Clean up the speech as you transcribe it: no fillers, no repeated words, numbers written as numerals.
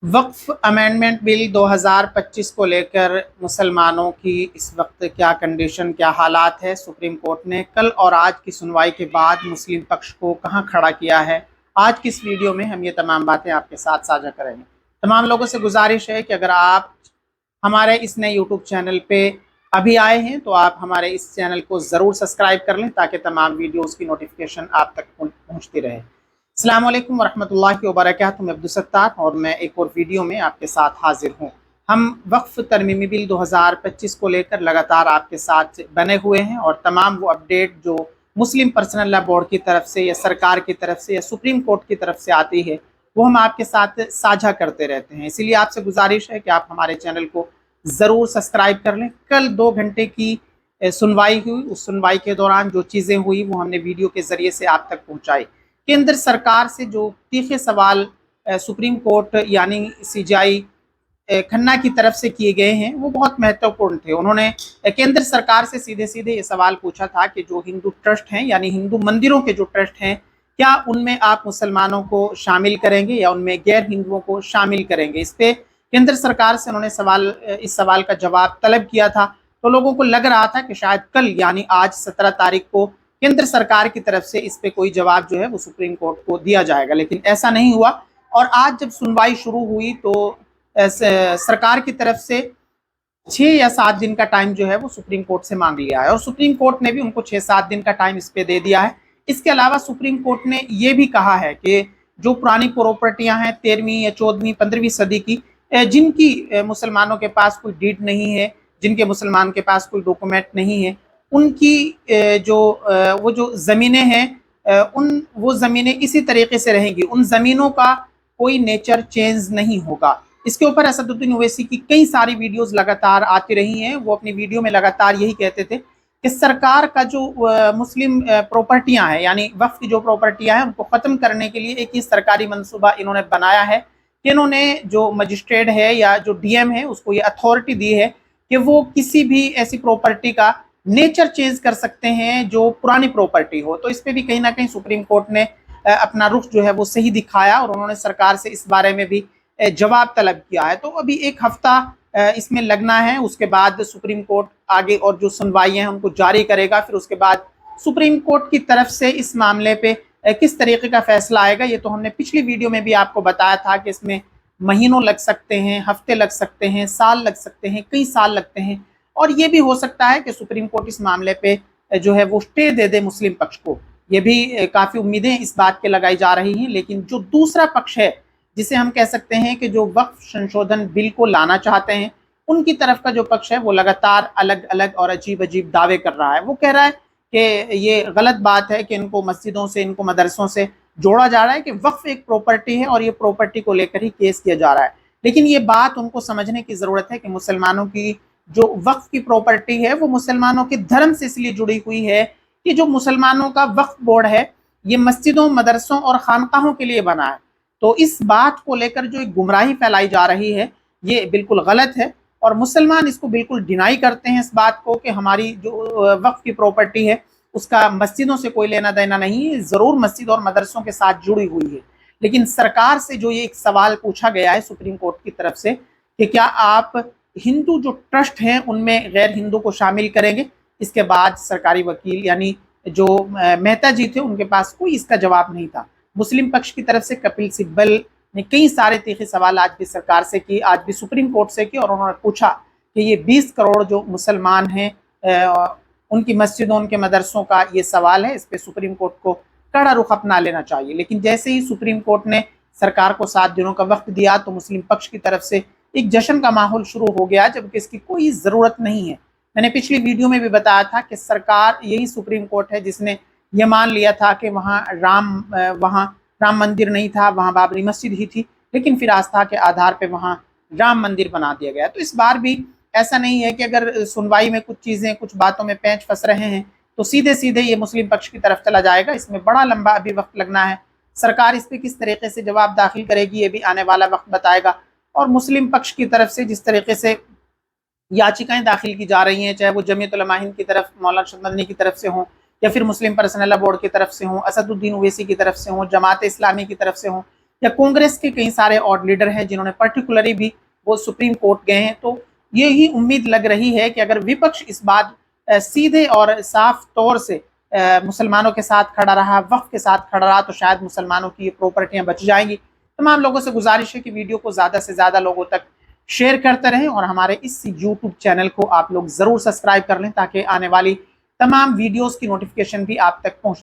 वक्फ amendment bill 2025 को लेकर मुसलमानों की इस वक्त क्या कंडीशन, क्या हालात है। सुप्रीम कोर्ट ने कल और आज की सुनवाई के बाद मुस्लिम पक्ष को कहां खड़ा किया है, आज की इस वीडियो में हम ये तमाम बातें आपके साथ साझा करेंगे। तमाम लोगों से गुजारिश है कि अगर आप हमारे इस नए यूट्यूब चैनल पे अभी आए हैं तो आप हमारे इस चैनल को ज़रूर सब्सक्राइब कर लें ताकि तमाम वीडियोज़ की नोटिफिकेशन आप तक पहुँचती रहे। अस्सलाम वालेकुम वरहमतुल्लाहि वबरकातुहू। मैं अब्दुल सत्तार और मैं एक और वीडियो में आपके साथ हाजिर हूँ। हम वक्फ तरमीमी बिल 2025 को लेकर लगातार आपके साथ बने हुए हैं और तमाम वो अपडेट जो मुस्लिम पर्सनल लॉ बोर्ड की तरफ से या सरकार की तरफ से या सुप्रीम कोर्ट की तरफ से आती है वो हम आपके साथ साझा करते रहते हैं। इसीलिए आपसे गुजारिश है कि आप हमारे चैनल को ज़रूर सब्सक्राइब कर लें। कल 2 घंटे की सुनवाई हुई, उस सुनवाई के दौरान जो चीज़ें हुई वो हमने वीडियो के ज़रिए से आप तक पहुँचाई। केंद्र सरकार से जो तीखे सवाल सुप्रीम कोर्ट यानी सीजेआई खन्ना की तरफ से किए गए हैं वो बहुत महत्वपूर्ण थे। उन्होंने केंद्र सरकार से सीधे सीधे ये सवाल पूछा था कि जो हिंदू ट्रस्ट हैं यानी हिंदू मंदिरों के जो ट्रस्ट हैं, क्या उनमें आप मुसलमानों को शामिल करेंगे या उनमें गैर हिंदुओं को शामिल करेंगे। इस पे केंद्र सरकार से उन्होंने इस सवाल का जवाब तलब किया था। तो लोगों को लग रहा था कि शायद कल यानी आज 17 तारीख को केंद्र सरकार की तरफ से इस पे कोई जवाब जो है वो सुप्रीम कोर्ट को दिया जाएगा, लेकिन ऐसा नहीं हुआ। और आज जब सुनवाई शुरू हुई तो सरकार की तरफ से 6 या 7 दिन का टाइम जो है वो सुप्रीम कोर्ट से मांग लिया है और सुप्रीम कोर्ट ने भी उनको 6-7 दिन का टाइम इस पे दे दिया है। इसके अलावा सुप्रीम कोर्ट ने ये भी कहा है कि जो पुरानी प्रॉपर्टियां हैं 13वीं या 14वीं 15वीं सदी की, जिनकी मुसलमानों के पास कोई डीड नहीं है, जिनके मुसलमान के पास कोई डॉक्यूमेंट नहीं है, उनकी वो जो ज़मीनें हैं वो ज़मीनें इसी तरीके से रहेंगी। उन ज़मीनों का कोई नेचर चेंज नहीं होगा। इसके ऊपर असदुद्दीन ओवैसी की कई सारी वीडियोस लगातार आती रही हैं। वो अपनी वीडियो में लगातार यही कहते थे कि सरकार का जो मुस्लिम प्रॉपर्टियां हैं यानी वक्फ की जो प्रॉपर्टियां हैं उनको ख़त्म करने के लिए एक ही सरकारी मंसूबा इन्होंने बनाया है कि इन्होंने जो मजिस्ट्रेट है या जो डीएम है उसको ये अथॉरिटी दी है कि वो किसी भी ऐसी प्रॉपर्टी का नेचर चेंज कर सकते हैं जो पुरानी प्रॉपर्टी हो। तो इस पे भी कहीं ना कहीं सुप्रीम कोर्ट ने अपना रुख जो है वो सही दिखाया और उन्होंने सरकार से इस बारे में भी जवाब तलब किया है। तो अभी 1 हफ्ता इसमें लगना है, उसके बाद सुप्रीम कोर्ट आगे और जो सुनवाई हैं उनको जारी करेगा। फिर उसके बाद सुप्रीम कोर्ट की तरफ से इस मामले पे किस तरीके का फैसला आएगा ये तो हमने पिछली वीडियो में भी आपको बताया था कि इसमें महीनों लग सकते हैं, हफ्ते लग सकते हैं, साल लग सकते हैं, कई साल लगते हैं। और ये भी हो सकता है कि सुप्रीम कोर्ट इस मामले पे जो है वो स्टे दे दे मुस्लिम पक्ष को। ये भी काफ़ी उम्मीदें इस बात के लगाई जा रही हैं। लेकिन जो दूसरा पक्ष है जिसे हम कह सकते हैं कि जो वक्फ संशोधन बिल को लाना चाहते हैं, उनकी तरफ का जो पक्ष है वो लगातार अलग अलग और अजीब अजीब दावे कर रहा है। वो कह रहा है कि ये गलत बात है कि इनको मस्जिदों से, इनको मदरसों से जोड़ा जा रहा है, कि वक्फ एक प्रॉपर्टी है और ये प्रॉपर्टी को लेकर ही केस किया जा रहा है। लेकिन ये बात उनको समझने की ज़रूरत है कि मुसलमानों की जो वक्फ की प्रॉपर्टी है वो मुसलमानों के धर्म से इसलिए जुड़ी हुई है कि जो मुसलमानों का वक्फ बोर्ड है ये मस्जिदों, मदरसों और खानकाहों के लिए बना है। तो इस बात को लेकर जो एक गुमराही फैलाई जा रही है ये बिल्कुल गलत है और मुसलमान इसको बिल्कुल डिनाई करते हैं इस बात को कि हमारी जो वक्फ की प्रॉपर्टी है उसका मस्जिदों से कोई लेना देना नहीं है, ज़रूर मस्जिद और मदरसों के साथ जुड़ी हुई है। लेकिन सरकार से जो ये एक सवाल पूछा गया है सुप्रीम कोर्ट की तरफ से कि क्या आप हिंदू जो ट्रस्ट हैं उनमें गैर हिंदू को शामिल करेंगे, इसके बाद सरकारी वकील यानी जो मेहता जी थे उनके पास कोई इसका जवाब नहीं था। मुस्लिम पक्ष की तरफ से कपिल सिब्बल ने कई सारे तीखे सवाल आज भी सरकार से की, आज भी सुप्रीम कोर्ट से की और उन्होंने पूछा कि ये 20 करोड़ जो मुसलमान हैं उनकी मस्जिदों, उनके मदरसों का ये सवाल है, इस पर सुप्रीम कोर्ट को कड़ा रुख अपना लेना चाहिए। लेकिन जैसे ही सुप्रीम कोर्ट ने सरकार को 7 दिनों का वक्त दिया तो मुस्लिम पक्ष की तरफ से एक जश्न का माहौल शुरू हो गया, जबकि इसकी कोई ज़रूरत नहीं है। मैंने पिछली वीडियो में भी बताया था कि सरकार, यही सुप्रीम कोर्ट है जिसने ये मान लिया था कि वहाँ राम मंदिर नहीं था, वहाँ बाबरी मस्जिद ही थी, लेकिन फिर आस्था के आधार पर वहाँ राम मंदिर बना दिया गया। तो इस बार भी ऐसा नहीं है कि अगर सुनवाई में कुछ चीज़ें, कुछ बातों में पेंच फंस रहे हैं तो सीधे सीधे ये मुस्लिम पक्ष की तरफ चला जाएगा। इसमें बड़ा लंबा अभी वक्त लगना है। सरकार इस पर किस तरीके से जवाब दाखिल करेगी ये भी आने वाला वक्त बताएगा। और मुस्लिम पक्ष की तरफ से जिस तरीके से याचिकाएं दाखिल की जा रही हैं, चाहे वो जमीयत उलमा हिंद की तरफ, मौलाना अरशद मदनी की तरफ से हों या फिर मुस्लिम पर्सनल लॉ बोर्ड की तरफ से हों, असदुद्दीन ओवैसी की तरफ से हों, जमात इस्लामी की तरफ से हों या कांग्रेस के कई सारे और लीडर हैं जिन्होंने पर्टिकुलरली भी वो सुप्रीम कोर्ट गए हैं। तो यही उम्मीद लग रही है कि अगर विपक्ष इस बात सीधे और साफ तौर से मुसलमानों के साथ खड़ा रहा, वक्फ के साथ खड़ा रहा, तो शायद मुसलमानों की ये प्रॉपर्टियां बच जाएंगी। तमाम लोगों से गुजारिश है कि वीडियो को ज़्यादा से ज़्यादा लोगों तक शेयर करते रहें और हमारे इस यूट्यूब चैनल को आप लोग ज़रूर सब्सक्राइब कर लें ताकि आने वाली तमाम वीडियोस की नोटिफिकेशन भी आप तक पहुंच